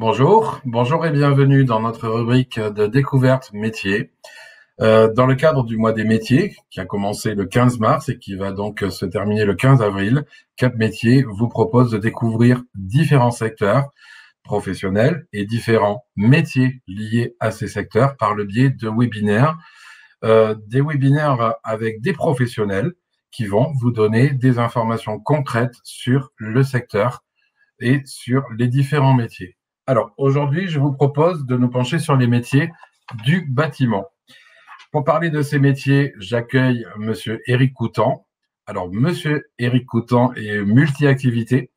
Bonjour et bienvenue dans notre rubrique de découverte métier. Dans le cadre du mois des métiers, qui a commencé le 15 mars et qui va donc se terminer le 15 avril, Cap Métiers vous propose de découvrir différents secteurs professionnels et différents métiers liés à ces secteurs par le biais de webinaires, des webinaires avec des professionnels qui vont vous donner des informations concrètes sur le secteur et sur les différents métiers. Alors, aujourd'hui, je vous propose de nous pencher sur les métiers du bâtiment. Pour parler de ces métiers, j'accueille Monsieur Éric Coutan. Alors, Monsieur Éric Coutan est multi-activité.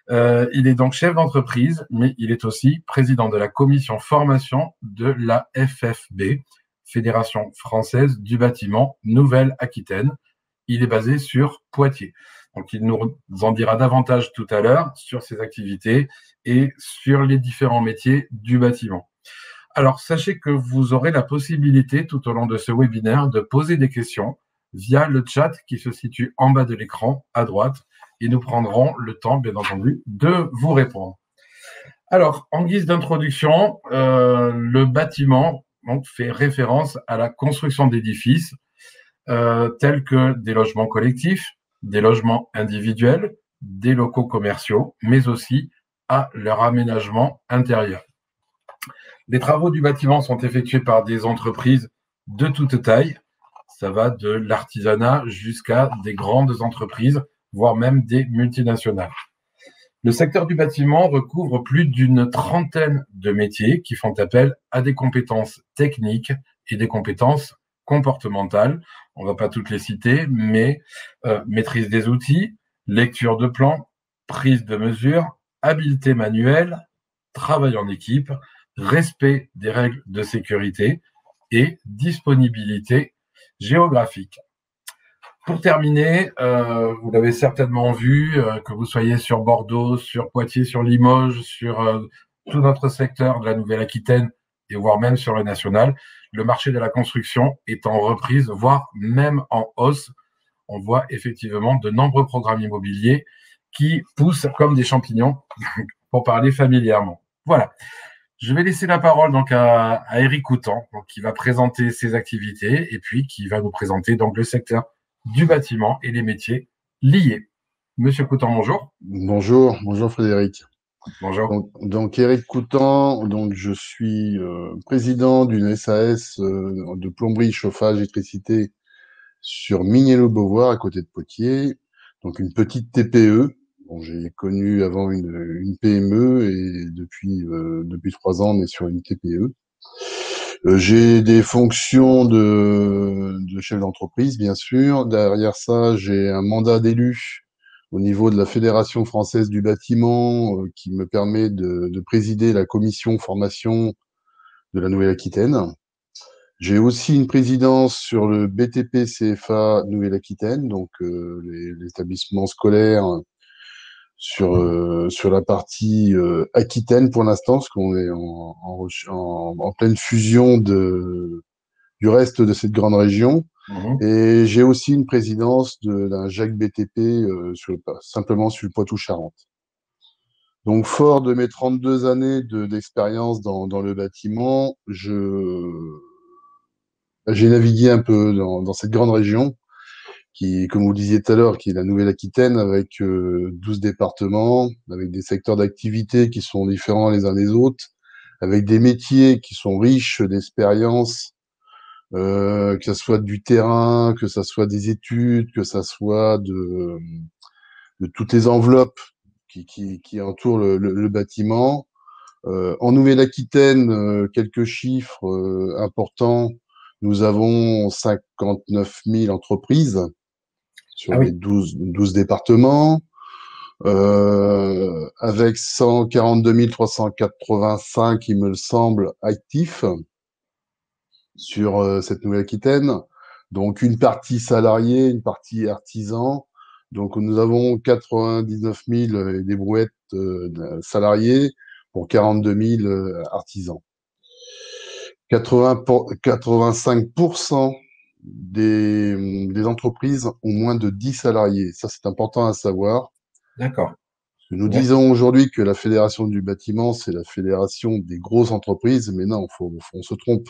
Il est donc chef d'entreprise, mais il est aussi président de la commission formation de la FFB, Fédération française du bâtiment Nouvelle-Aquitaine. Il est basé sur Poitiers. Donc, il nous en dira davantage tout à l'heure sur ses activités et sur les différents métiers du bâtiment. Alors, sachez que vous aurez la possibilité tout au long de ce webinaire de poser des questions via le chat qui se situe en bas de l'écran à droite et nous prendrons le temps, bien entendu, de vous répondre. Alors, en guise d'introduction, le bâtiment donc, fait référence à la construction d'édifices tels que des logements collectifs, des logements individuels, des locaux commerciaux, mais aussi à leur aménagement intérieur. Les travaux du bâtiment sont effectués par des entreprises de toute taille. Ça va de l'artisanat jusqu'à des grandes entreprises, voire même des multinationales. Le secteur du bâtiment recouvre plus d'une trentaine de métiers qui font appel à des compétences techniques et des compétences comportementales. On ne va pas toutes les citer, mais maîtrise des outils, lecture de plans, prise de mesures, habileté manuelle, travail en équipe, respect des règles de sécurité et disponibilité géographique. Pour terminer, vous l'avez certainement vu, que vous soyez sur Bordeaux, sur Poitiers, sur Limoges, sur tout notre secteur de la Nouvelle-Aquitaine et voire même sur le national, le marché de la construction est en reprise, voire même en hausse. On voit effectivement de nombreux programmes immobiliers qui poussent comme des champignons, pour parler familièrement. Voilà. Je vais laisser la parole donc à Éric Coutan, donc, qui va présenter ses activités et puis qui va nous présenter donc le secteur du bâtiment et les métiers liés. Monsieur Coutan, bonjour. Bonjour Frédéric. Bonjour. Donc Éric Coutan, donc je suis président d'une SAS de plomberie, chauffage, électricité sur Mignelot-Beauvoir à côté de Poitiers. Donc une petite TPE. Bon, j'ai connu avant une PME et depuis 3 ans on est sur une TPE. J'ai des fonctions de chef d'entreprise, bien sûr. Derrière ça, j'ai un mandat d'élu au niveau de la Fédération française du bâtiment qui me permet de présider la commission formation de la Nouvelle-Aquitaine. J'ai aussi une présidence sur le BTP CFA Nouvelle-Aquitaine, donc l'établissement scolaire sur la partie Aquitaine pour l'instant, parce qu'on est en pleine fusion du reste de cette grande région. Mhm. Et j'ai aussi une présidence d'un Jacques BTP simplement sur le Poitou-Charentes. Donc, fort de mes 32 années d'expérience dans le bâtiment, j'ai navigué un peu dans cette grande région qui, comme vous le disiez tout à l'heure, qui est la Nouvelle-Aquitaine avec 12 départements, avec des secteurs d'activité qui sont différents les uns des autres, avec des métiers qui sont riches d'expérience, que ça soit du terrain, que ça soit des études, que ça soit de toutes les enveloppes qui entourent le bâtiment. En Nouvelle-Aquitaine, quelques chiffres importants. Nous avons 59 000 entreprises sur Ah les oui. 12 départements, avec 142 385, il me semble, actifs sur cette Nouvelle-Aquitaine. Donc, une partie salariée, une partie artisan. Donc, nous avons 99 000 et des brouettes salariés pour 42 000 artisans. 85% des entreprises ont moins de 10 salariés. Ça, c'est important à savoir. D'accord. Nous Ouais. disons aujourd'hui que la fédération du bâtiment, c'est la fédération des grosses entreprises, mais non, on se trompe.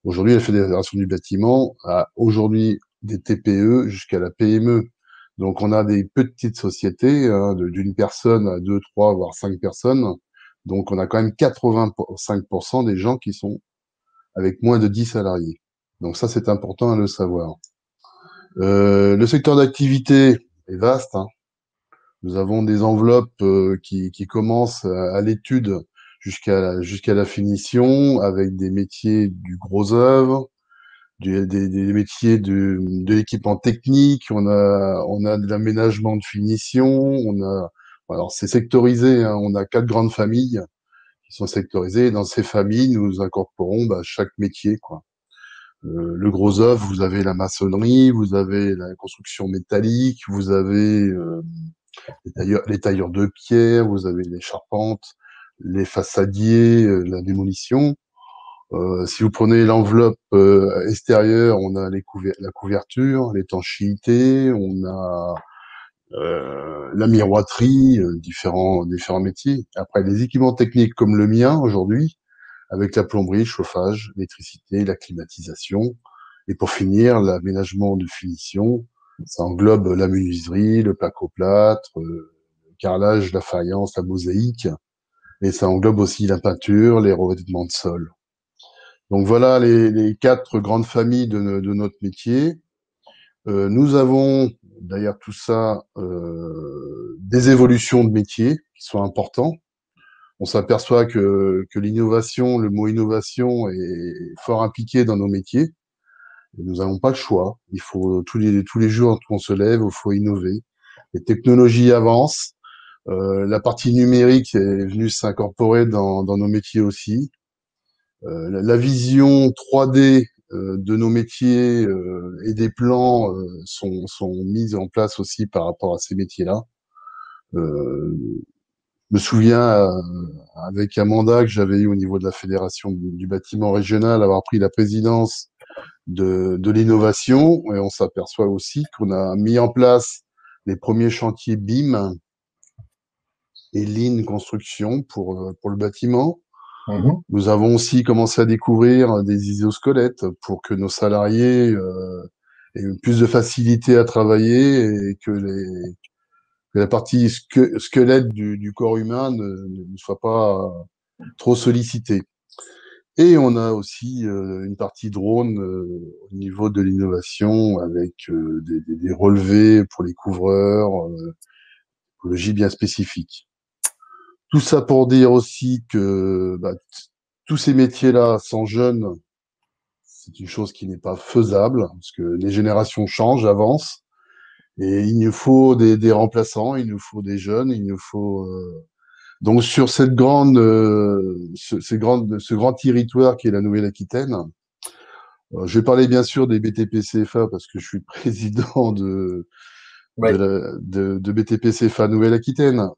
Aujourd'hui, la fédération du bâtiment a aujourd'hui des TPE jusqu'à la PME. Donc, on a des petites sociétés, hein, d'une personne à deux, trois, voire cinq personnes. Donc, on a quand même 85% des gens qui sont avec moins de 10 salariés. Donc, ça, c'est important à le savoir. Le secteur d'activité est vaste, hein. Nous avons des enveloppes qui commencent à l'étude jusqu'à la finition, avec des métiers du gros œuvre, des métiers de l'équipement technique. On a de l'aménagement de finition. Alors c'est sectorisé, hein. On a 4 grandes familles qui sont sectorisées. Et dans ces familles, nous incorporons chaque métier, quoi. Le gros œuvre, vous avez la maçonnerie, vous avez la construction métallique, vous avez les tailleurs de pierre, vous avez les charpentes, les façadiers, la démolition. Si vous prenez l'enveloppe extérieure, on a la couverture, l'étanchéité, on a la miroiterie, différents métiers. Après, les équipements techniques comme le mien aujourd'hui, avec la plomberie, le chauffage, l'électricité, la climatisation. Et pour finir, l'aménagement de finition, ça englobe la menuiserie, le placo-plâtre, le carrelage, la faïence, la mosaïque. Et ça englobe aussi la peinture, les revêtements de sol. Donc voilà les 4 grandes familles de notre métier. Nous avons derrière tout ça des évolutions de métiers qui sont importants. On s'aperçoit que l'innovation, le mot innovation est fort impliqué dans nos métiers. Et nous n'avons pas le choix. Il faut tous les jours qu'on se lève, il faut innover. Les technologies avancent. La partie numérique est venue s'incorporer dans nos métiers aussi. La vision 3D de nos métiers et des plans sont mises en place aussi par rapport à ces métiers-là. Je me souviens, avec un mandat que j'avais eu au niveau de la fédération du bâtiment régional, avoir pris la présidence de l'innovation, et on s'aperçoit aussi qu'on a mis en place les premiers chantiers BIM et Lean Construction pour le bâtiment. Mhm. Nous avons aussi commencé à découvrir des isosquelettes pour que nos salariés aient plus de facilité à travailler et que la partie squelette du corps humain ne soit pas trop sollicitée. Et on a aussi une partie drone au niveau de l'innovation avec des relevés pour les couvreurs, technologie bien spécifique. Tout ça pour dire aussi que tous ces métiers-là sans jeunes, c'est une chose qui n'est pas faisable, parce que les générations changent, avancent, et il nous faut des remplaçants, il nous faut des jeunes, il nous faut donc sur ce grand territoire qui est la Nouvelle-Aquitaine. Je vais parler bien sûr des BTP-CFA parce que je suis président Ouais. de BTP-CFA Nouvelle-Aquitaine.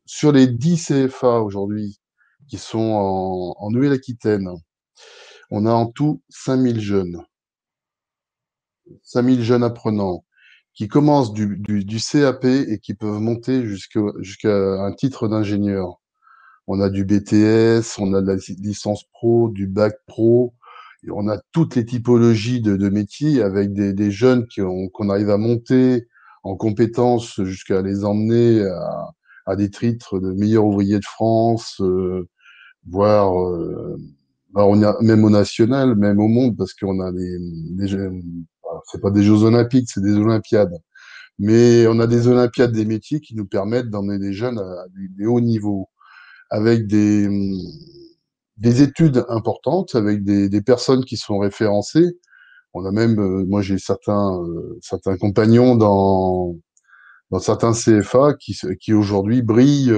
Sur les 10 CFA aujourd'hui qui sont en Nouvelle-Aquitaine, on a en tout 5000 jeunes. 5000 jeunes apprenants qui commencent du CAP et qui peuvent monter jusqu'à un titre d'ingénieur. On a du BTS, on a de la licence pro, du bac pro, et on a toutes les typologies de métiers avec des jeunes qu'on arrive à monter en compétences jusqu'à les emmener à des titres de meilleur ouvrier de France, voire on a, même au national, même au monde, parce qu'on a c'est pas des Jeux Olympiques, c'est des Olympiades. Mais on a des Olympiades des métiers qui nous permettent d'emmener des jeunes à des hauts niveaux, avec des études importantes, avec des personnes qui sont référencées. On a même, moi j'ai certains compagnons dans certains CFA qui aujourd'hui brillent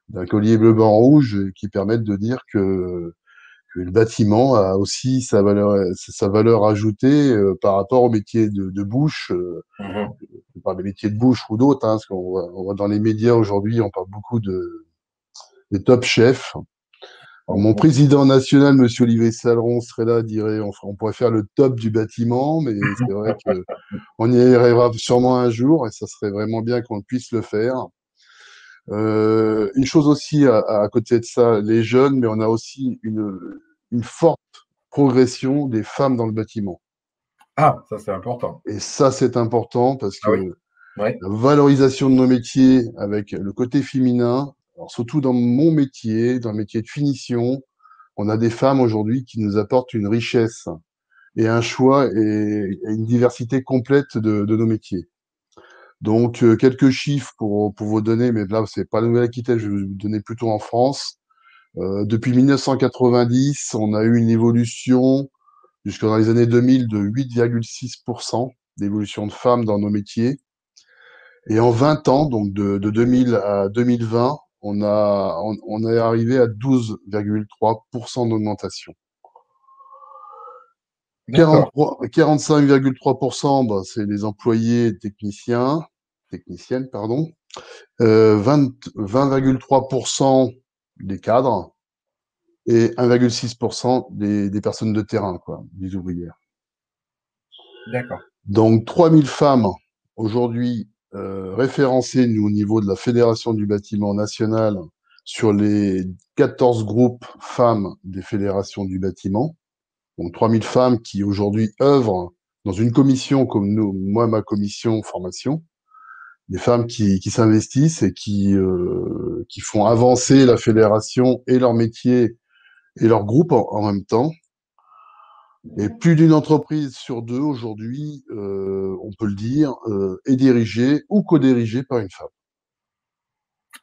d'un collier bleu, blanc, rouge, qui permettent de dire que le bâtiment a aussi sa valeur ajoutée par rapport au métier de bouche, Mhm. par des métiers de bouche ou d'autres, hein, parce on voit dans les médias aujourd'hui, on parle beaucoup des top chefs. Alors, mon Mhm. président national, Monsieur Olivier Saleron, serait là, dirait on pourrait faire le top du bâtiment, mais c'est vrai que on y arrivera sûrement un jour, et ça serait vraiment bien qu'on puisse le faire. Une chose aussi à côté de ça, les jeunes, mais on a aussi une forte progression des femmes dans le bâtiment. Ah, ça c'est important. Et ça, c'est important parce Ah oui, que oui, la valorisation de nos métiers avec le côté féminin, alors surtout dans mon métier, dans le métier de finition, on a des femmes aujourd'hui qui nous apportent une richesse et un choix et une diversité complète de nos métiers. Donc, quelques chiffres pour vous donner, mais là, c'est pas la Nouvelle-Aquitaine, je vais vous donner plutôt en France. Depuis 1990, on a eu une évolution jusque dans les années 2000 de 8,6% d'évolution de femmes dans nos métiers. Et en 20 ans, donc de 2000 à 2020, on est arrivé à 12,3% d'augmentation. d'accord, 45,3%, bah, c'est les employés techniciennes, pardon. 20,3% des cadres et 1,6% des personnes de terrain, quoi, des ouvrières. d'accord, Donc 3000 femmes aujourd'hui référencées au niveau de la Fédération du bâtiment national sur les 14 groupes femmes des fédérations du bâtiment. Donc 3000 femmes qui aujourd'hui œuvrent dans une commission comme nous, moi ma commission formation, des femmes qui s'investissent et qui font avancer la fédération et leur métier et leur groupe en même temps. Et plus d'une entreprise sur deux aujourd'hui, on peut le dire, est dirigée ou co-dirigée par une femme.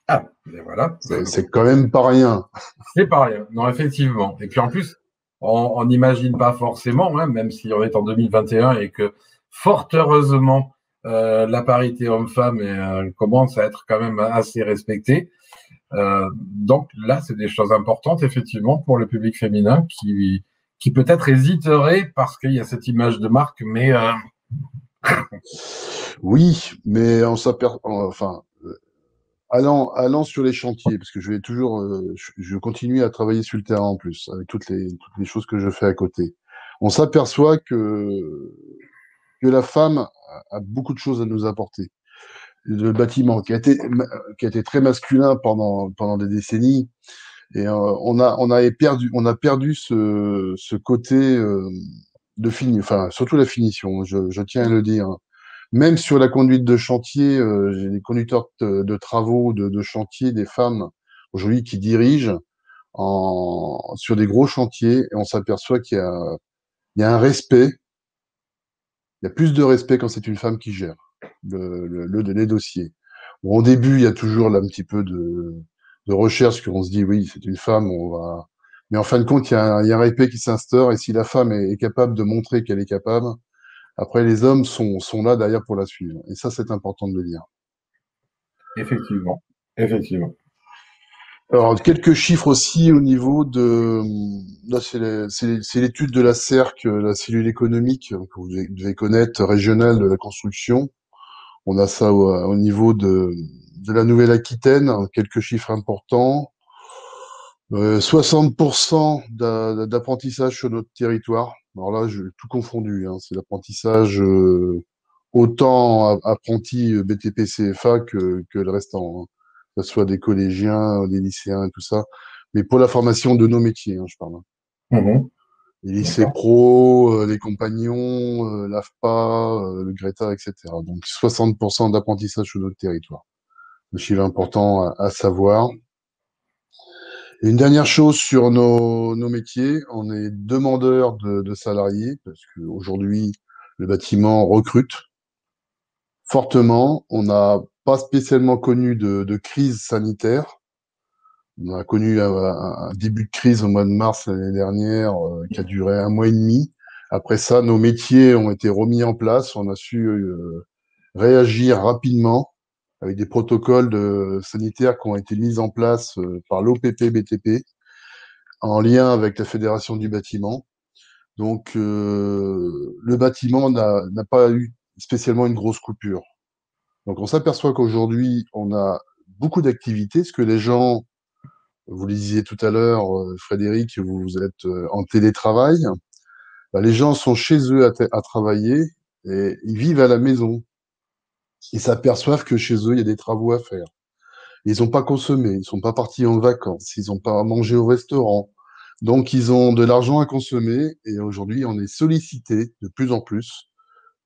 ah, et voilà. C'est quand même pas rien. C'est pas rien. Non, effectivement. Et puis en plus, on n'imagine pas forcément, hein, même si on est en 2021 et que fort heureusement, la parité homme-femme commence à être quand même assez respectée. Donc là, c'est des choses importantes, effectivement, pour le public féminin qui peut-être hésiterait parce qu'il y a cette image de marque, mais Oui, mais enfin, allant sur les chantiers, parce que je vais toujours, je continue à travailler sur le terrain en plus, avec toutes les choses que je fais à côté. On s'aperçoit que la femme a beaucoup de choses à nous apporter. Le bâtiment qui a été très masculin pendant des décennies, et on a perdu ce côté enfin surtout la finition. Je tiens à le dire. Même sur la conduite de chantier, j'ai des conducteurs de travaux, de chantier, des femmes aujourd'hui qui dirigent sur des gros chantiers et on s'aperçoit il y a un respect, il y a plus de respect quand c'est une femme qui gère les dossiers. Bon, au début, il y a toujours là un petit peu de recherche qu'on se dit oui, c'est une femme, on va. Mais en fin de compte, il y a un respect qui s'instaure et si la femme est capable de montrer qu'elle est capable, après les hommes sont là derrière pour la suivre. Et ça, c'est important de le dire. effectivement, effectivement. Alors, quelques chiffres aussi au niveau là, c'est l'étude de la CERC, la cellule économique que vous devez connaître, régionale de la construction. On a ça au niveau de la Nouvelle-Aquitaine, quelques chiffres importants. 60% d'apprentissage sur notre territoire. Alors là, tout confondu, hein, c'est l'apprentissage autant apprenti BTP CFA que le restant, hein, que ce soit des collégiens, des lycéens et tout ça. Mais pour la formation de nos métiers, hein, je parle, hein. Mhm. Les lycées D'accord. pro, les compagnons, l'AFPA, le Greta, etc. Donc 60% d'apprentissage sur notre territoire. Un chiffre important à savoir. Et une dernière chose sur nos métiers, on est demandeur de salariés parce qu'aujourd'hui, le bâtiment recrute fortement. On n'a pas spécialement connu de crise sanitaire. On a connu un début de crise au mois de mars l'année dernière qui a duré un mois et demi. Après ça, nos métiers ont été remis en place. On a su réagir rapidement avec des protocoles sanitaires qui ont été mis en place par l'OPP-BTP en lien avec la Fédération du bâtiment. Donc, le bâtiment n'a pas eu spécialement une grosse coupure. Donc, on s'aperçoit qu'aujourd'hui, on a beaucoup d'activités, ce que les gens, vous le disiez tout à l'heure, Frédéric, vous êtes en télétravail. Bah, les gens sont chez eux à travailler et ils vivent à la maison. Ils s'aperçoivent que chez eux, il y a des travaux à faire. Ils n'ont pas consommé, ils sont pas partis en vacances, ils n'ont pas mangé au restaurant. Donc, ils ont de l'argent à consommer et aujourd'hui, on est sollicité de plus en plus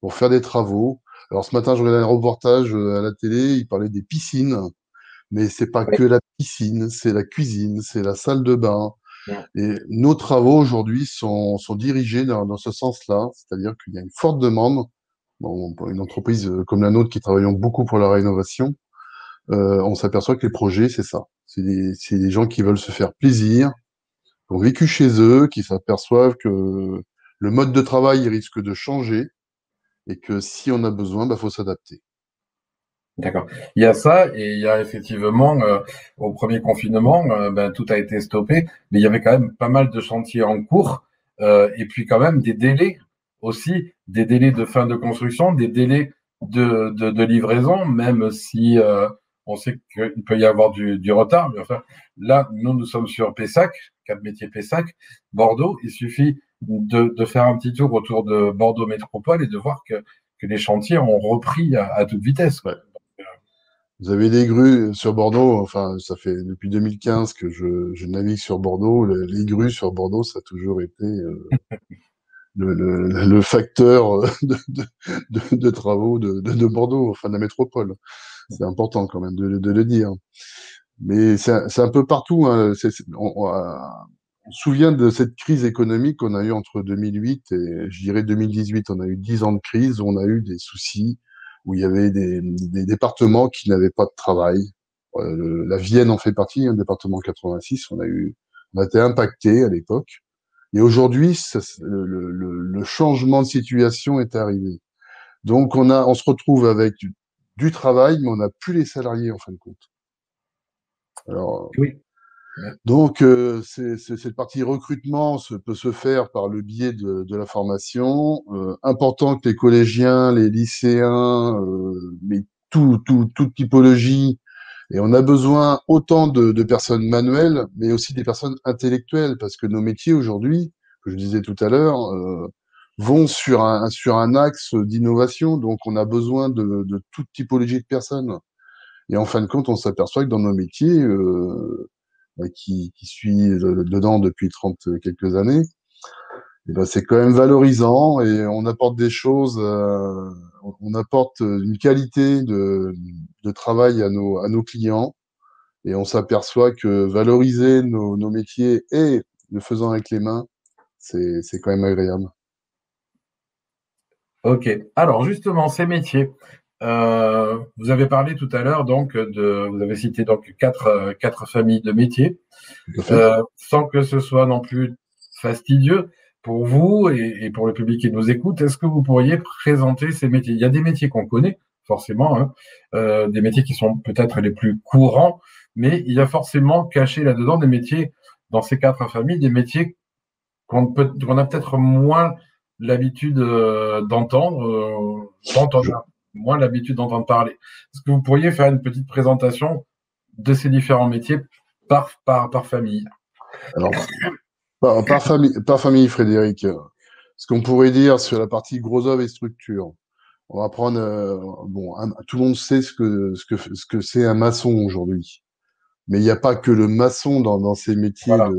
pour faire des travaux. Alors, ce matin, je regardais un reportage à la télé, il parlait des piscines, mais c'est pas Oui. que la piscine, c'est la cuisine, c'est la salle de bain. Mm. Et nos travaux aujourd'hui sont dirigés dans ce sens-là, c'est-à-dire qu'il y a une forte demande. Bon, pour une entreprise comme la nôtre qui travaillons beaucoup pour la rénovation, on s'aperçoit que les projets, c'est ça. C'est des gens qui veulent se faire plaisir, qui ont vécu chez eux, qui s'aperçoivent que le mode de travail il risque de changer et que si on a besoin, bah, faut s'adapter. D'accord. Il y a ça et il y a effectivement au premier confinement, ben, tout a été stoppé, mais il y avait quand même pas mal de chantiers en cours et puis quand même des délais aussi, des délais de fin de construction, des délais de livraison, même si on sait qu'il peut y avoir du retard. Mais enfin, là, nous sommes sur Pessac, quatre métiers Pessac, Bordeaux. Il suffit de faire un petit tour autour de Bordeaux Métropole et de voir que les chantiers ont repris à toute vitesse, quoi. Ouais. Vous avez des grues sur Bordeaux, enfin, ça fait depuis 2015 que je navigue sur Bordeaux. Les grues sur Bordeaux, ça a toujours été le facteur de travaux de Bordeaux, enfin de la métropole. C'est important quand même de le dire. Mais c'est un peu partout, hein. On se souvient de cette crise économique qu'on a eue entre 2008 et je dirais 2018. On a eu 10 ans de crise, où on a eu des soucis, où il y avait des départements qui n'avaient pas de travail. La Vienne en fait partie, un département 86. On a été impacté à l'époque. Et aujourd'hui, le changement de situation est arrivé. Donc on se retrouve avec du travail, mais on n'a plus les salariés en fin de compte. Alors, Oui. Ouais. donc, cette partie recrutement peut se faire par le biais de la formation. Important que les collégiens, les lycéens, mais toute typologie, et on a besoin autant de personnes manuelles, mais aussi des personnes intellectuelles, parce que nos métiers aujourd'hui, que je disais tout à l'heure, vont sur un axe d'innovation. Donc, on a besoin de toute typologie de personnes. Et en fin de compte, on s'aperçoit que dans nos métiers, qui suit dedans depuis 30 quelques années, et ben c'est quand même valorisant et on apporte des choses, on apporte une qualité de travail à nos clients et on s'aperçoit que valoriser nos métiers et le faisant avec les mains, c'est quand même agréable. Ok. Alors justement, ces métiers. Vous avez parlé tout à l'heure donc vous avez cité donc quatre familles de métiers, Tout à fait. sans que ce soit non plus fastidieux pour vous et pour le public qui nous écoute. Est-ce que vous pourriez présenter ces métiers? Il y a des métiers qu'on connaît forcément, hein, des métiers qui sont peut-être les plus courants, mais il y a forcément caché là-dedans des métiers dans ces quatre familles, des métiers qu'on a peut-être moins l'habitude dont on Je, a moins l'habitude d'entendre parler. Est-ce que vous pourriez faire une petite présentation de ces différents métiers par famille? alors, par famille, Frédéric, ce qu'on pourrait dire sur la partie gros œuvres et structures, on va prendre, bon, tout le monde sait ce que c'est un maçon aujourd'hui. Mais il n'y a pas que le maçon dans ces métiers Voilà.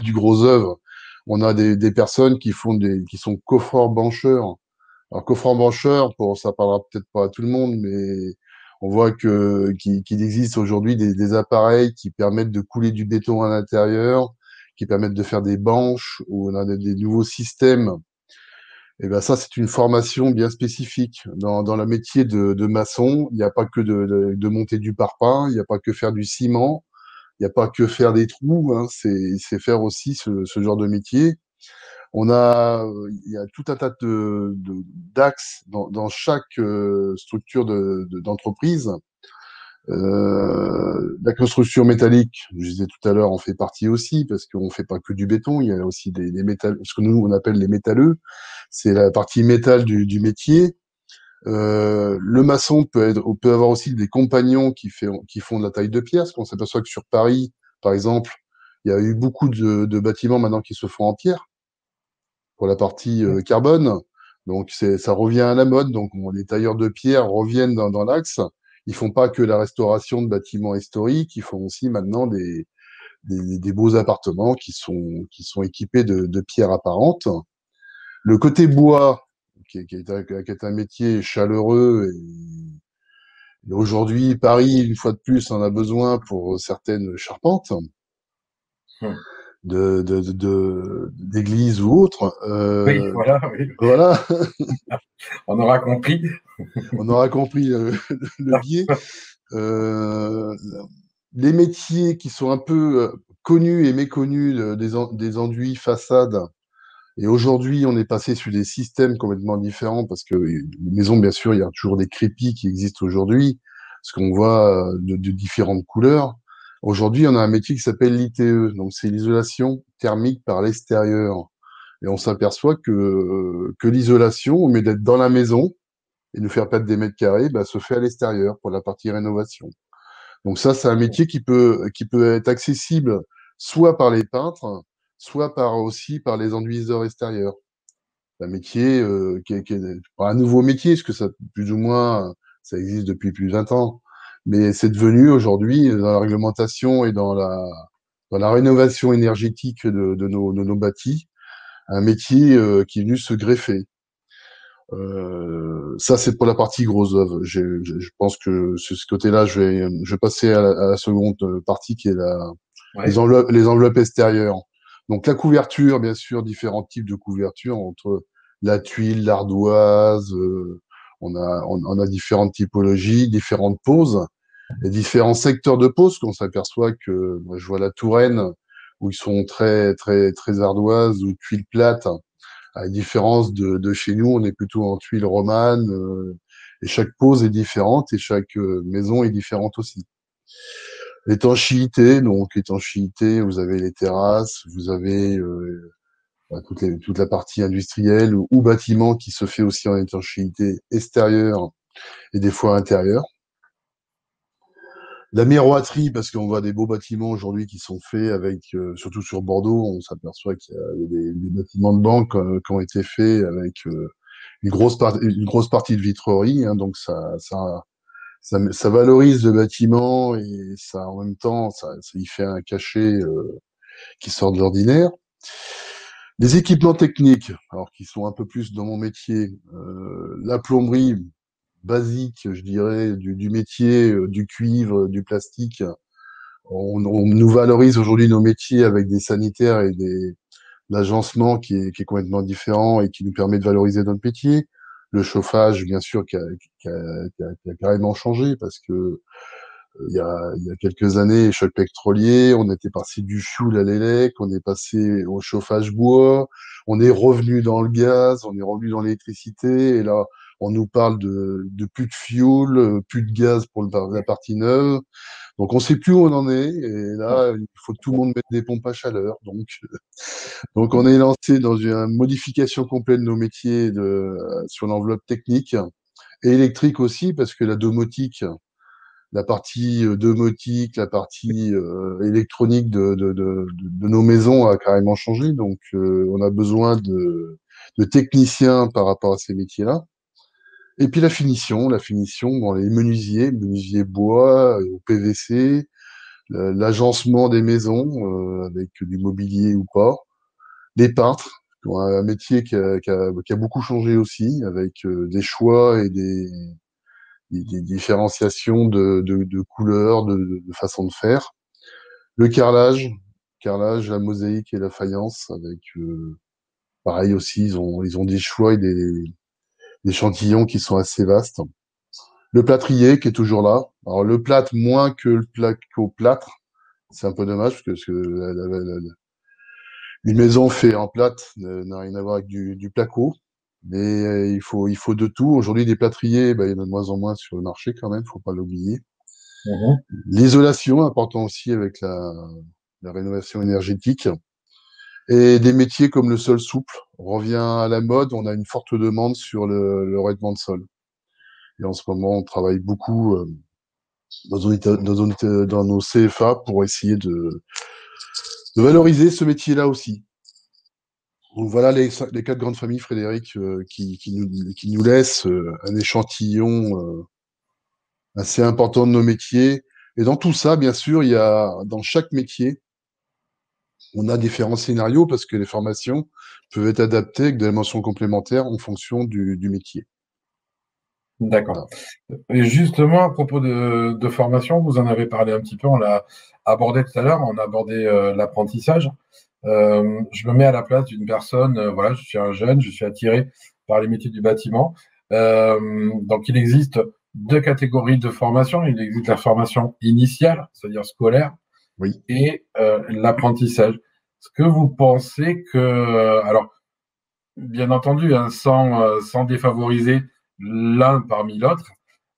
du gros œuvre. On a des personnes qui sont coffreurs-bancheurs. Alors, coffreurs-bancheurs, ça parlera peut-être pas à tout le monde, mais on voit qu'il existe aujourd'hui des appareils qui permettent de couler du béton à l'intérieur, qui permettent de faire des banches, où on a des nouveaux systèmes. Et ben ça, c'est une formation bien spécifique. Dans le métier de maçon, il n'y a pas que de monter du parpaing, il n'y a pas que faire du ciment, il n'y a pas que faire des trous, hein, c'est faire aussi ce genre de métier. Il y a tout un tas d'axes dans chaque structure d'entreprise. La construction métallique, je disais tout à l'heure, on fait partie aussi, parce qu'on fait pas que du béton, il y a aussi des métal, ce que nous on appelle les métalleux, c'est la partie métal du métier. Le maçon peut avoir aussi des compagnons qui font de la taille de pierre, parce qu'on s'aperçoit que sur Paris, par exemple, il y a eu beaucoup de bâtiments maintenant qui se font en pierre pour la partie carbone. Donc ça revient à la mode. Donc les tailleurs de pierre reviennent dans l'axe. Ils font pas que la restauration de bâtiments historiques, ils font aussi maintenant des beaux appartements qui sont équipés de pierres apparentes. Le côté bois, qui est un métier chaleureux et aujourd'hui, Paris, une fois de plus, en a besoin pour certaines charpentes Hmm. d'églises ou autres. Oui, voilà, oui, Voilà, on aura compris. on aura compris le biais. Euh, les métiers qui sont un peu connus et méconnus des enduits façades. Et aujourd'hui, on est passé sur des systèmes complètement différents parce que les maisons, bien sûr, il y a toujours des crépis qui existent aujourd'hui, ce qu'on voit de différentes couleurs. Aujourd'hui, on a un métier qui s'appelle l'ITE, donc c'est l'isolation thermique par l'extérieur. Et on s'aperçoit que l'isolation, au lieu d'être dans la maison et de faire perdre des mètres carrés, bah, se fait à l'extérieur pour la partie rénovation. Donc ça, c'est un métier qui peut être accessible soit par les peintres, soit aussi par les enduiseurs extérieurs. C'est un métier qui est pas un nouveau métier, parce que ça, plus ou moins, ça existe depuis plus de 20 ans. Mais c'est devenu aujourd'hui, dans la réglementation et dans la rénovation énergétique de nos bâtis, un métier qui est venu se greffer. Ça, c'est pour la partie gros œuvre. Je pense que sur ce côté-là, je vais passer à la seconde partie qui est Ouais. les enveloppes extérieures. Donc la couverture, bien sûr, différents types de couverture entre la tuile, l'ardoise, on a différentes typologies, différentes poses et différents secteurs de pose qu'on s'aperçoit que, moi, je vois la Touraine où ils sont très ardoises ou tuiles plates à la différence de chez nous, on est plutôt en tuiles romanes, et chaque pose est différente et chaque maison est différente aussi. L'étanchéité, donc l'étanchéité, vous avez les terrasses, vous avez toute la partie industrielle ou bâtiment qui se fait aussi en étanchéité extérieure et des fois intérieure. La miroiterie, parce qu'on voit des beaux bâtiments aujourd'hui qui sont faits avec, surtout sur Bordeaux, on s'aperçoit qu'il y a des bâtiments de banque qui ont été faits avec une grosse partie de vitrerie, hein, donc ça valorise le bâtiment et ça, en même temps, ça y fait un cachet qui sort de l'ordinaire. Les équipements techniques, alors qui sont un peu plus dans mon métier, la plomberie basique, je dirais, du métier, du cuivre, du plastique. On nous valorise aujourd'hui nos métiers avec des sanitaires et des l'agencement qui est complètement différent et qui nous permet de valoriser notre métier. Le chauffage, bien sûr, qui a carrément changé parce que il y a quelques années, choc pétrolier, on était passé du fioul à l'élec, on est passé au chauffage bois, on est revenu dans le gaz, on est revenu dans l'électricité, et là, on nous parle de plus de fioul, plus de gaz pour la partie neuve. Donc, on sait plus où on en est, et là, il faut que tout le monde mette des pompes à chaleur. Donc on est lancé dans une modification complète de nos métiers sur l'enveloppe technique et électrique aussi, parce que la domotique, la partie domotique, la partie électronique de nos maisons a carrément changé. Donc, on a besoin de techniciens par rapport à ces métiers-là. Et puis la finition, bon, les menuisiers bois, au PVC, l'agencement des maisons avec du mobilier ou pas, les peintres, qui ont un métier qui a beaucoup changé aussi, avec des choix et des différenciations de couleurs, de façons de faire. Le carrelage, la mosaïque et la faïence, avec pareil aussi, ils ont des choix et des échantillons qui sont assez vastes. Le plâtrier qui est toujours là. Alors le plâtre moins que qu'au plâtre, c'est un peu dommage parce que une maison faite en plâtre n'a rien à voir avec du placo. Mais il faut de tout. Aujourd'hui, des plâtriers, ben, il y en a de moins en moins sur le marché quand même, faut pas l'oublier. Mhm. L'isolation, important aussi avec la rénovation énergétique. Et des métiers comme le sol souple. On revient à la mode, on a une forte demande sur le revêtement de sol. Et en ce moment, on travaille beaucoup dans nos CFA pour essayer de valoriser ce métier-là aussi. Donc voilà les quatre grandes familles, Frédéric, qui nous laissent assez important de nos métiers. Et dans tout ça, bien sûr, il y a dans chaque métier, on a différents scénarios parce que les formations peuvent être adaptées avec des mentions complémentaires en fonction du métier. D'accord. Voilà. Et justement, à propos de formation, vous en avez parlé un petit peu, on l'a abordé tout à l'heure, on a abordé l'apprentissage. Je me mets à la place d'une personne, voilà, je suis un jeune, je suis attiré par les métiers du bâtiment. Donc, il existe deux catégories de formation. Il existe la formation initiale, c'est-à-dire scolaire, Oui. et l'apprentissage. Est-ce que vous pensez que, alors, bien entendu, hein, sans défavoriser l'un parmi l'autre,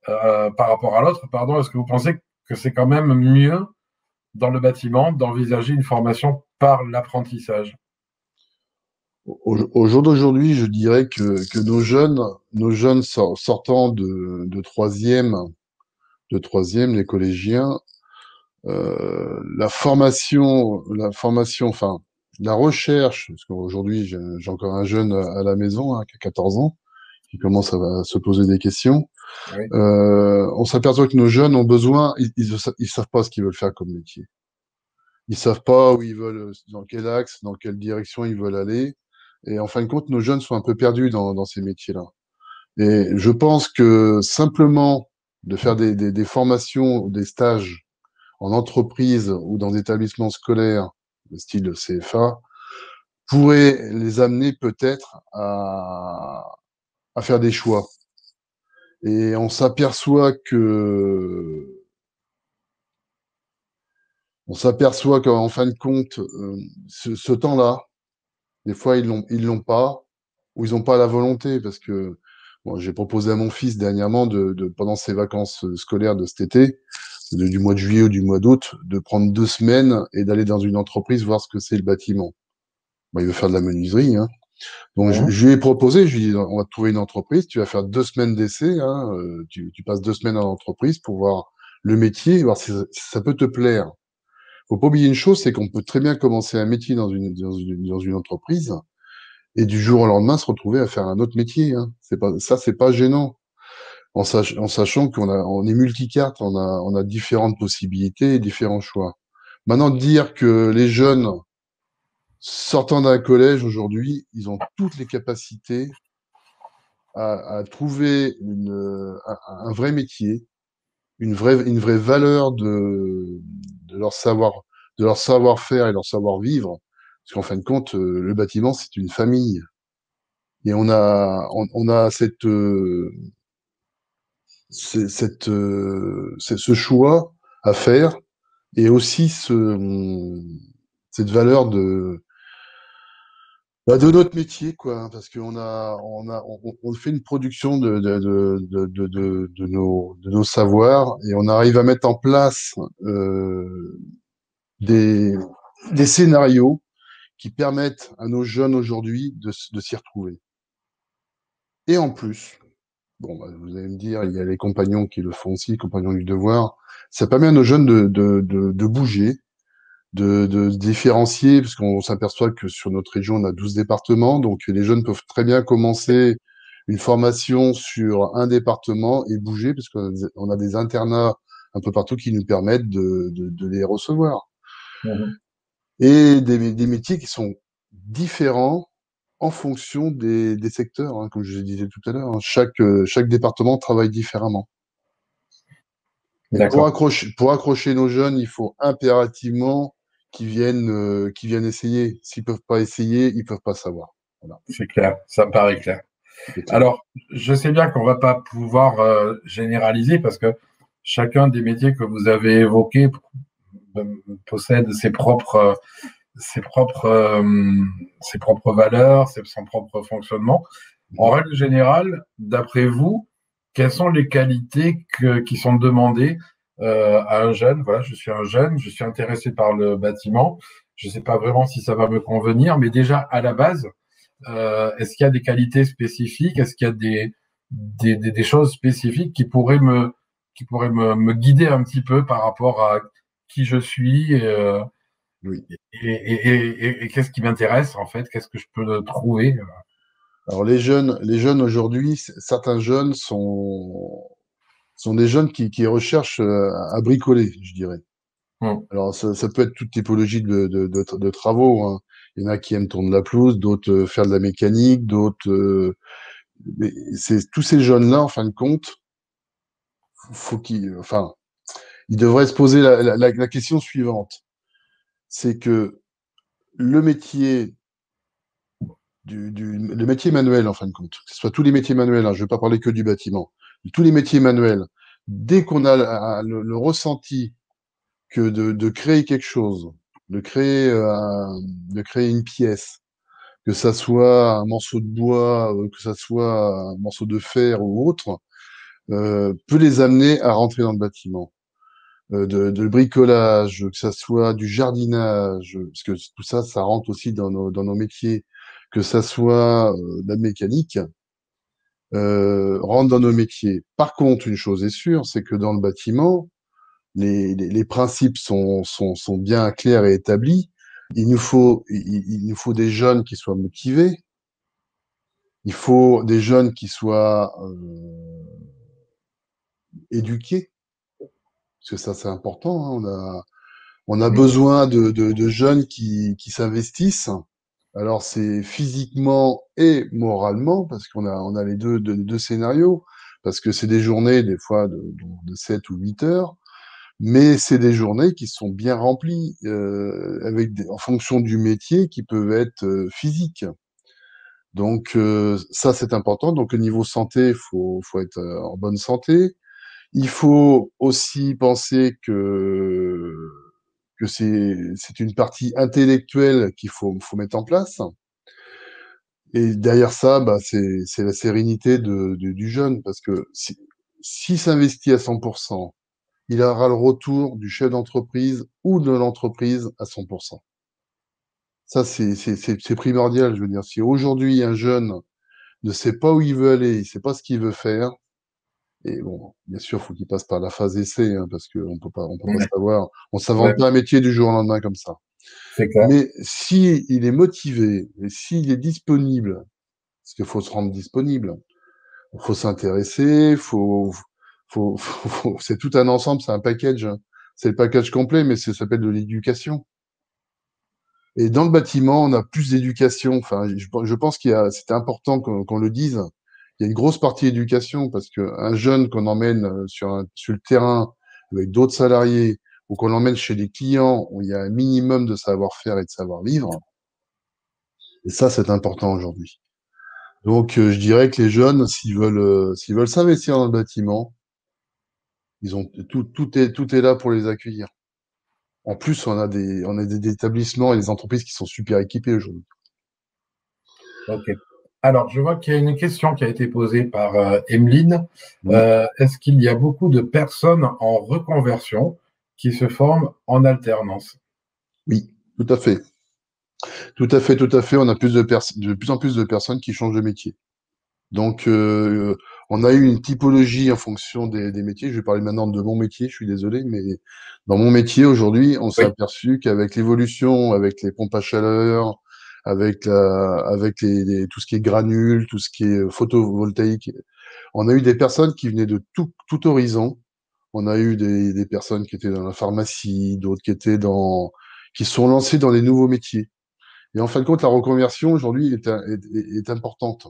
par rapport à l'autre, pardon, est-ce que vous pensez que c'est quand même mieux dans le bâtiment d'envisager une formation par l'apprentissage? Au jour d'aujourd'hui, je dirais que nos jeunes sortant de troisième, les collégiens, la formation, enfin, la recherche, parce qu'aujourd'hui, j'ai encore un jeune à la maison, hein, qui a 14 ans, qui commence à se poser des questions. Oui. On s'aperçoit que nos jeunes ont besoin, ils savent pas ce qu'ils veulent faire comme métier. Ils savent pas où ils veulent, dans quel axe, dans quelle direction ils veulent aller. Et en fin de compte, nos jeunes sont un peu perdus dans ces métiers-là. Et je pense que simplement de faire des formations, des stages en entreprise ou dans des établissements scolaires, de style CFA, pourrait les amener peut-être à faire des choix. Et on s'aperçoit qu'en fin de compte, ce temps-là, des fois ils l'ont pas, ou ils n'ont pas la volonté, parce que bon, j'ai proposé à mon fils dernièrement pendant ses vacances scolaires de cet été, du mois de juillet ou du mois d'août, de prendre 2 semaines et d'aller dans une entreprise voir ce que c'est le bâtiment. Bon, il veut faire de la menuiserie, hein. Donc Mhm. je lui ai proposé, je lui ai dit, on va te trouver une entreprise, tu vas faire 2 semaines d'essai, hein, tu passes 2 semaines à l'entreprise pour voir le métier, voir si ça peut te plaire. Faut pas oublier une chose, c'est qu'on peut très bien commencer un métier dans une entreprise et du jour au lendemain se retrouver à faire un autre métier, hein. C'est pas gênant. En sachant on est multicarte, on a différentes possibilités et différents choix. Maintenant, dire que les jeunes sortant d'un collège aujourd'hui, ils ont toutes les capacités à trouver un vrai métier, une vraie valeur de leur de leur savoir-faire et leur savoir-vivre. Parce qu'en fin de compte, le bâtiment, c'est une famille. Et on a c'est ce choix à faire et aussi cette valeur de notre métier, quoi, hein, parce on fait une production de nos savoirs et on arrive à mettre en place des, des scénarios qui permettent à nos jeunes aujourd'hui de s'y retrouver. Et en plus, bon, bah, vous allez me dire, il y a les compagnons qui le font aussi, les compagnons du devoir. Ça permet à nos jeunes de bouger, de se différencier, parce qu'on s'aperçoit que sur notre région, on a 12 départements, donc les jeunes peuvent très bien commencer une formation sur un département et bouger, parce qu'on a des internats un peu partout qui nous permettent de les recevoir. Mhm. Et des métiers qui sont différents en fonction des secteurs, hein, comme je le disais tout à l'heure, hein. Chaque département travaille différemment. Et D'accord, pour accrocher nos jeunes, il faut impérativement qu'ils viennent essayer. S'ils peuvent pas essayer, ils peuvent pas savoir. Voilà, c'est clair, ça me paraît clair. c'est clair. Alors, je sais bien qu'on va pas pouvoir généraliser parce que chacun des métiers que vous avez évoqués possède ses propres valeurs, son propre fonctionnement. En Mhm. règle générale, d'après vous, quelles sont les qualités qui sont demandées à un jeune? Voilà, je suis un jeune, je suis intéressé par le bâtiment. Je ne sais pas vraiment si ça va me convenir, mais déjà à la base, est-ce qu'il y a des qualités spécifiques? Est-ce qu'il y a des choses spécifiques qui pourraient me guider un petit peu par rapport à qui je suis Oui. et qu'est-ce qui m'intéresse en fait? Qu'est-ce que je peux trouver? Alors les jeunes aujourd'hui, certains jeunes Ce sont des jeunes qui recherchent à bricoler, je dirais. Hum. Alors, ça peut être toute typologie de travaux, hein. Il y en a qui aiment tourner la pelouse, d'autres faire de la mécanique, d'autres. Mais c'est tous ces jeunes-là, en fin de compte, enfin, ils devraient se poser la question suivante. C'est que le métier le métier manuel, en fin de compte, que ce soit tous les métiers manuels, hein, je ne vais pas parler que du bâtiment, tous les métiers manuels, dès qu'on a le ressenti que de créer quelque chose, de créer une pièce, que ça soit un morceau de bois, que ça soit un morceau de fer ou autre, peut les amener à rentrer dans le bâtiment. De bricolage, que ça soit du jardinage, parce que tout ça, ça rentre aussi dans nos métiers, que ça soit de la mécanique, rentre dans nos métiers. Par contre, une chose est sûre, c'est que dans le bâtiment, les principes sont bien clairs et établis. Il nous faut des jeunes qui soient motivés. Il faut des jeunes qui soient éduqués, parce que ça, c'est important, hein. On a Hum. besoin de jeunes qui s'investissent. Alors, c'est physiquement et moralement, parce on a les deux scénarios, parce que c'est des journées, des fois, de 7 ou 8 heures, mais c'est des journées qui sont bien remplies, en fonction du métier, qui peuvent être physiques. Donc, ça, c'est important. Donc, au niveau santé, faut être en bonne santé. Il faut aussi penser que c'est une partie intellectuelle faut mettre en place. Et derrière ça, bah, c'est la sérénité du jeune, parce que s'il s'investit à 100%, il aura le retour du chef d'entreprise ou de l'entreprise à 100%. Ça, c'est primordial, je veux dire. Si aujourd'hui un jeune ne sait pas où il veut aller, il sait pas ce qu'il veut faire, et bon, bien sûr, faut qu'il passe par la phase essai, hein, parce on peut pas Ouais, savoir, on ouais, s'invente pas un métier du jour au lendemain comme ça. c'est clair. Mais si il est motivé et s'il est disponible, parce qu'il faut se rendre disponible, faut s'intéresser, c'est tout un ensemble, c'est un package, hein. C'est le package complet, mais ça s'appelle de l'éducation. Et dans le bâtiment, on a plus d'éducation. Enfin, je pense c'était important qu'on le dise. Il y a une grosse partie éducation parce que un jeune qu'on emmène sur le terrain avec d'autres salariés ou qu'on l'emmène chez des clients où il y a un minimum de savoir-faire et de savoir-vivre. Et ça, c'est important aujourd'hui. Donc, je dirais que les jeunes, s'ils veulent s'investir dans le bâtiment, ils ont tout est là pour les accueillir. En plus, on a des établissements et des entreprises qui sont super équipés aujourd'hui. Ok. Alors, je vois qu'il y a une question qui a été posée par Emeline. Oui, Est-ce qu'il y a beaucoup de personnes en reconversion qui se forment en alternance? oui, tout à fait. Tout à fait, tout à fait. On a de plus en plus de personnes qui changent de métier. Donc, on a eu une typologie en fonction des métiers. Je vais parler maintenant de mon métier, je suis désolé, mais dans mon métier aujourd'hui, on s'est Oui. aperçu qu'avec l'évolution, avec les pompes à chaleur, avec tout ce qui est granules, tout ce qui est photovoltaïque, on a eu des personnes qui venaient de tout horizon. On a eu des personnes qui étaient dans la pharmacie, d'autres qui sont lancées dans les nouveaux métiers. Et en fin de compte, la reconversion aujourd'hui est importante.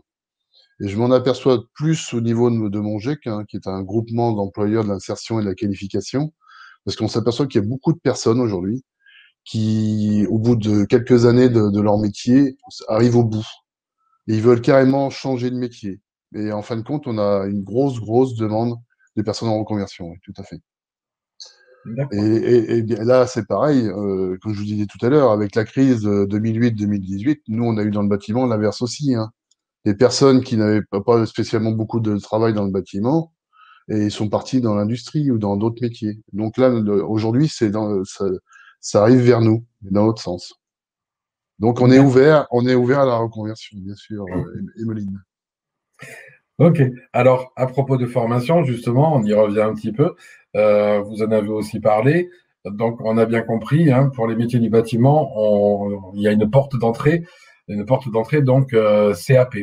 Et je m'en aperçois plus au niveau de mon GEC, hein, qui est un groupement d'employeurs de l'insertion et de la qualification, parce qu'on s'aperçoit qu'il y a beaucoup de personnes aujourd'hui qui, au bout de quelques années de leur métier, arrivent au bout. Et ils veulent carrément changer de métier. Et en fin de compte, on a une grosse demande des personnes en reconversion, oui, tout à fait. D'accord. Et bien là, c'est pareil, comme je vous disais tout à l'heure, avec la crise de 2008-2018, nous, on a eu dans le bâtiment l'inverse aussi, hein. Des personnes qui n'avaient pas spécialement beaucoup de travail dans le bâtiment et ils sont partis dans l'industrie ou dans d'autres métiers. Donc là, aujourd'hui, ça arrive vers nous, dans l'autre sens. Donc D'accord. on est ouvert à la reconversion, bien sûr, Emeline. Ok. Alors, à propos de formation, justement, on y revient un petit peu. Vous en avez aussi parlé. Donc, on a bien compris, hein, pour les métiers du bâtiment, il y a une porte d'entrée, donc CAP.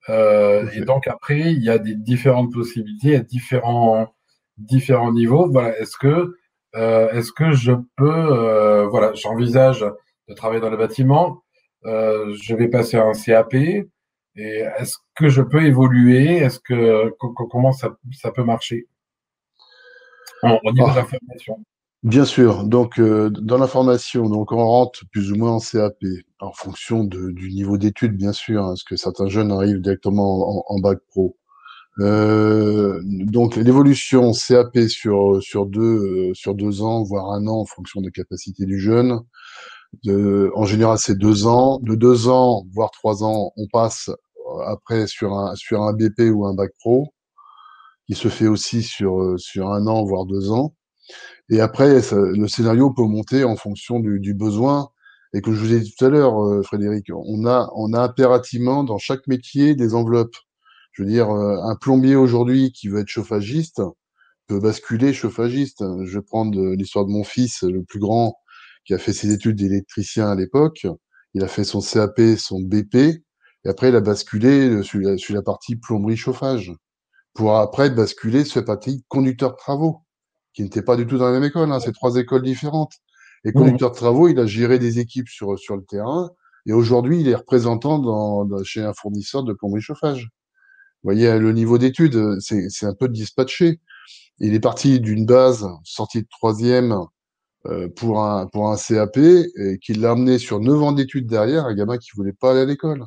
tout à Et fait. donc après, il y a des différentes possibilités à différents niveaux. Voilà, est-ce que je peux, voilà, j'envisage de travailler dans le bâtiment, je vais passer un CAP, et est-ce que je peux évoluer? Comment ça peut marcher au niveau de la Ah, formation? bien sûr. Donc, dans la formation, donc on rentre plus ou moins en CAP, en fonction du niveau d'études, bien sûr, hein, parce que certains jeunes arrivent directement en bac pro. Donc, l'évolution CAP sur 2 ans, voire un an, en fonction des capacités du jeune. En général, c'est 2 ans. De 2 ans, voire 3 ans, on passe après sur un BP ou un bac pro, qui se fait aussi sur un an, voire 2 ans. Et après, le scénario peut monter en fonction du besoin. Et comme je vous ai dit tout à l'heure, Frédéric, on a impérativement dans chaque métier des enveloppes. Je veux dire, un plombier aujourd'hui qui veut être chauffagiste peut basculer chauffagiste. Je vais prendre l'histoire de mon fils, le plus grand, qui a fait ses études d'électricien à l'époque. Il a fait son CAP, son BP, et après il a basculé sur la partie plomberie chauffage, pour après basculer sur la partie conducteur de travaux, qui n'était pas du tout dans la même école, hein, c'est 3 écoles différentes. Et Mhm. conducteur de travaux, il a géré des équipes sur le terrain, et aujourd'hui, il est représentant chez un fournisseur de plomberie chauffage. Vous voyez, le niveau d'études, c'est un peu dispatché. Il est parti d'une base, sortie de troisième, pour un CAP, et qui l'a amené sur 9 ans d'études derrière, un gamin qui voulait pas aller à l'école.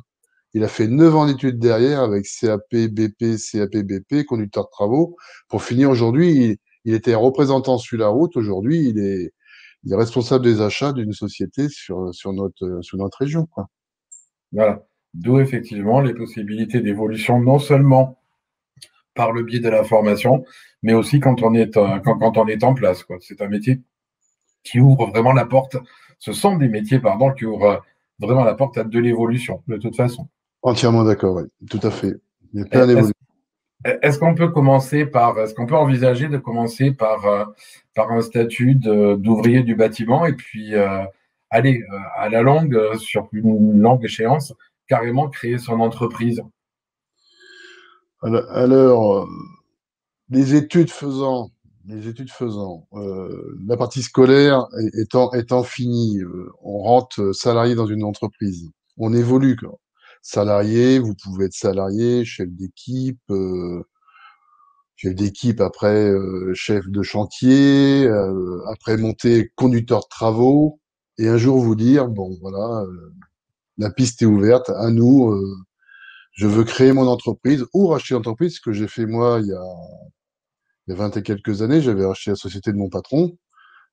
Il a fait 9 ans d'études derrière avec CAP, BP, CAP, BP, conducteur de travaux, pour finir aujourd'hui, il était représentant sur la route. Aujourd'hui, il est responsable des achats d'une société sur notre région, quoi. Voilà. D'où effectivement les possibilités d'évolution, non seulement par le biais de la formation, mais aussi quand on est en place, quoi. C'est un métier qui ouvre vraiment la porte. Ce sont des métiers, pardon, qui ouvrent vraiment la porte à de l'évolution, de toute façon. Entièrement d'accord, oui, tout à fait. Il y a plein Est-ce, d'évolutions. est-ce qu'on peut envisager de commencer par un statut d'ouvrier du bâtiment et puis aller à la longue, sur une longue échéance, carrément créer son entreprise? Alors, les études faisant, la partie scolaire étant finie, on rentre salarié dans une entreprise. On évolue, quoi. Salarié, vous pouvez être salarié, chef d'équipe après chef de chantier, après monter conducteur de travaux, et un jour vous dire, bon voilà, la piste est ouverte, à nous, je veux créer mon entreprise ou racheter l'entreprise, ce que j'ai fait moi il y a 20 et quelques années, j'avais racheté la société de mon patron.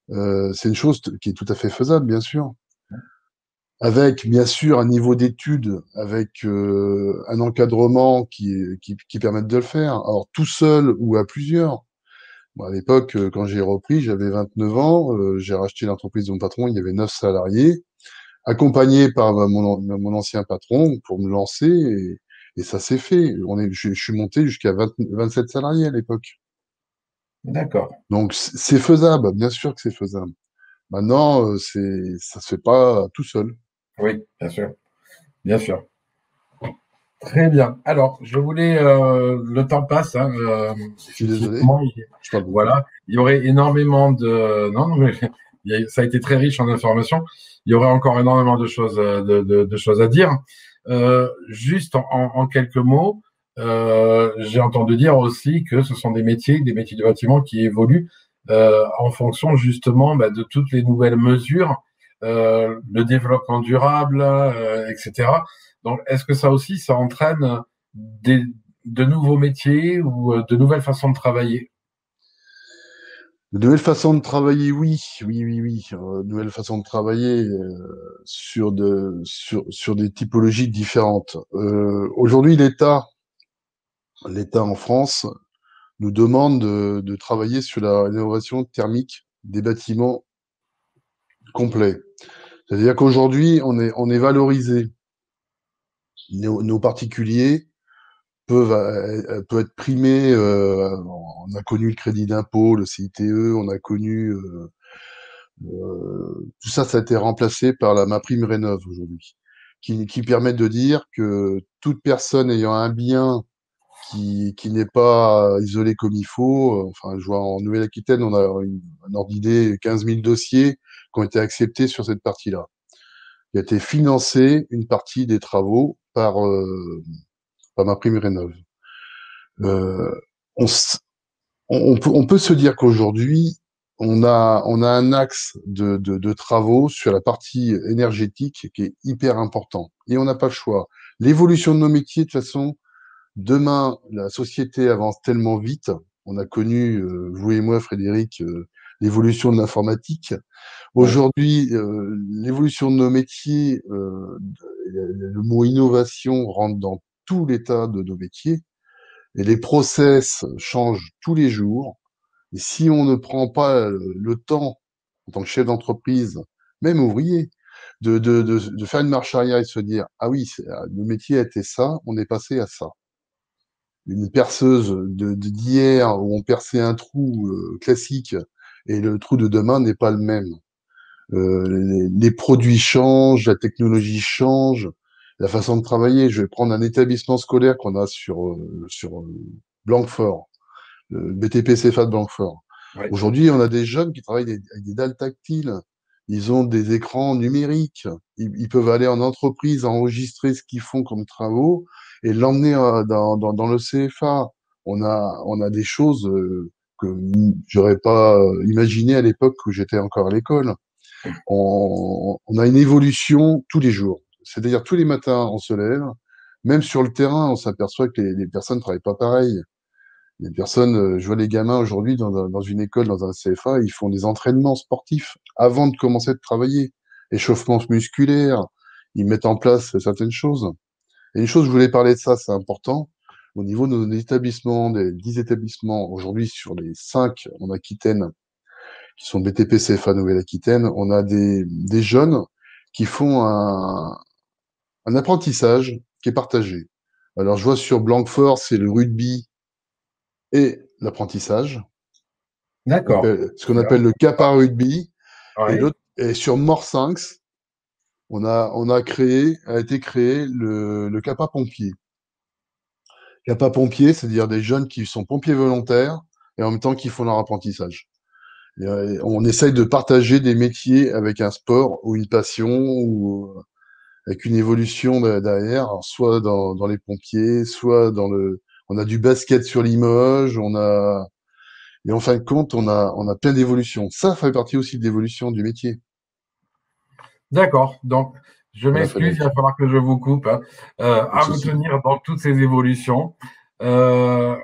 C'est une chose qui est tout à fait faisable, bien sûr. Avec, bien sûr, un niveau d'études, avec un encadrement qui permette de le faire. Alors, tout seul ou à plusieurs. Bon, à l'époque, quand j'ai repris, j'avais 29 ans. J'ai racheté l'entreprise de mon patron, il y avait 9 salariés, accompagné par mon ancien patron pour me lancer. Et ça s'est fait. Je suis monté jusqu'à 27 salariés à l'époque. D'accord. Donc, c'est faisable, bien sûr que c'est faisable. Maintenant, ça se fait pas tout seul. Oui, bien sûr. Bien sûr. Très bien. Alors, le temps passe, hein, Je suis désolé, effectivement, je parle beaucoup. voilà, il y aurait énormément non, non, mais ça a été très riche en informations. Il y aurait encore énormément de choses, de choses à dire. Juste en quelques mots, j'ai entendu dire aussi que ce sont des métiers de bâtiment qui évoluent en fonction justement, bah, de toutes les nouvelles mesures, le développement durable, etc. Donc, est-ce que ça aussi, ça entraîne des, de nouveaux métiers ou de nouvelles façons de travailler? De nouvelles façons de travailler, oui, oui, oui, oui. De nouvelles façons de travailler sur des typologies différentes. Aujourd'hui, l'État en France nous demande de travailler sur la rénovation thermique des bâtiments complets. C'est-à-dire qu'aujourd'hui, on est valorisé. Nos particuliers peuvent être primés. On a connu le crédit d'impôt, le CITE, on a connu tout ça, ça a été remplacé par la MaPrimeRénov' aujourd'hui. qui permettent de dire que toute personne ayant un bien qui n'est pas isolé comme il faut, enfin, je vois en Nouvelle-Aquitaine, on a un ordre d'idée 15 000 dossiers qui ont été acceptés sur cette partie-là. Il a été financé une partie des travaux par ma prime rénov. Euh, on, s- on peut se dire qu'aujourd'hui, on a un axe de travaux sur la partie énergétique qui est hyper important. Et on n'a pas le choix. L'évolution de nos métiers, de toute façon, demain, la société avance tellement vite. On a connu, vous et moi, Frédéric, l'évolution de l'informatique. Ouais. Aujourd'hui, l'évolution de nos métiers, le mot innovation rentre dans tout l'état de nos métiers et les process changent tous les jours. Et si on ne prend pas le temps, en tant que chef d'entreprise, même ouvrier, de faire une marche arrière et de se dire, ah oui, le métier était ça, on est passé à ça. Une perceuse d'hier où on perçait un trou classique et le trou de demain n'est pas le même. Les produits changent, la technologie change, la façon de travailler. Je vais prendre un établissement scolaire qu'on a sur Blanquefort, le BTP CFA de Blanquefort. Ouais. Aujourd'hui, on a des jeunes qui travaillent avec des dalles tactiles. Ils ont des écrans numériques. Ils peuvent aller en entreprise, enregistrer ce qu'ils font comme travaux et l'emmener dans le CFA. On a des choses que j'aurais pas imaginé à l'époque où j'étais encore à l'école. On a une évolution tous les jours. C'est-à-dire tous les matins, on se lève. Même sur le terrain, on s'aperçoit que les personnes ne travaillent pas pareil. Les personnes, je vois les gamins aujourd'hui dans une école, dans un CFA, ils font des entraînements sportifs avant de commencer de travailler. Échauffement musculaire, ils mettent en place certaines choses. Et une chose, je voulais parler de ça, c'est important. Au niveau de nos établissements, des 10 établissements, aujourd'hui sur les 5 en Aquitaine, qui sont BTP CFA Nouvelle-Aquitaine, on a des jeunes qui font un apprentissage qui est partagé. Alors, je vois sur Blanquefort, c'est le rugby et l'apprentissage, D'accord. ce Très qu'on bien. appelle le Kappa Rugby. Et, Ouais. et sur Morsinx, a été créé le Kappa Pompier. Kappa Pompier, c'est-à-dire des jeunes qui sont pompiers volontaires et en même temps qui font leur apprentissage. Et, on essaye de partager des métiers avec un sport ou une passion ou avec une évolution derrière, alors soit dans les pompiers, soit on a du basket sur Limoges, et en fin de compte, on a plein d'évolutions. Ça fait partie aussi de l'évolution du métier. D'accord. Donc, je Voilà, m'excuse, il va Frédéric. falloir que je vous coupe, hein, Pas de à vous souci. tenir dans toutes ces évolutions. Euh,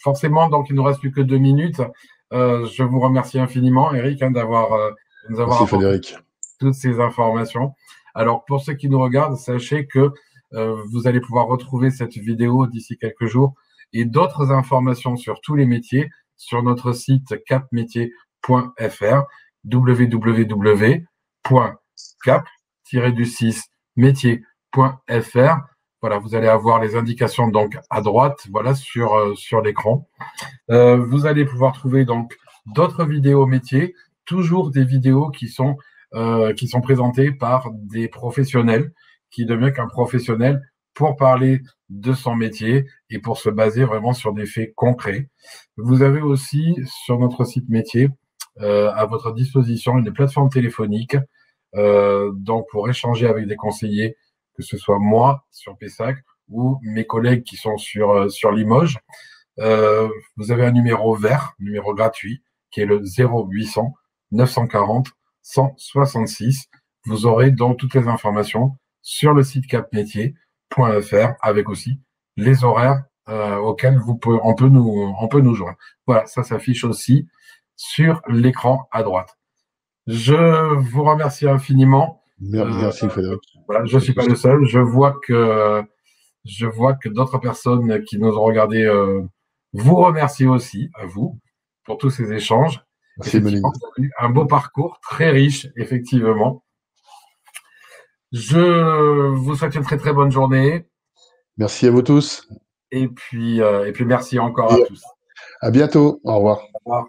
Forcément, donc, il ne nous reste plus que 2 minutes. Je vous remercie infiniment, Eric, hein, de nous avoir Merci, apporté Frédéric. toutes ces informations. Alors, pour ceux qui nous regardent, sachez que vous allez pouvoir retrouver cette vidéo d'ici quelques jours et d'autres informations sur tous les métiers sur notre site capmétier.fr, www.cap-du6métier.fr. Voilà, vous allez avoir les indications donc à droite, voilà, sur l'écran. Vous allez pouvoir trouver donc d'autres vidéos métiers, toujours des vidéos qui sont présentées par des professionnels, qui de mieux qu'un professionnel pour parler de son métier et pour se baser vraiment sur des faits concrets. Vous avez aussi sur notre site métier à votre disposition une plateforme téléphonique donc pour échanger avec des conseillers, que ce soit moi sur Pessac ou mes collègues qui sont sur Limoges. Vous avez un numéro vert, numéro gratuit, qui est le 0800 940 166. Vous aurez donc toutes les informations sur le site capmétier.fr avec aussi les horaires auxquels on peut nous joindre. Voilà, ça s'affiche aussi sur l'écran à droite. Je vous remercie infiniment. Euh, Merci, Frédéric. voilà, je Pas de suis pas le souci. seul. Je vois que d'autres personnes qui nous ont regardé vous remercient aussi, à vous, pour tous ces échanges. Merci, Effectivement, Emeline. vous avez eu un beau parcours, très riche, effectivement. Je vous souhaite une très très bonne journée Merci à vous tous et puis merci encore à et tous. à bientôt. Au revoir. Au revoir.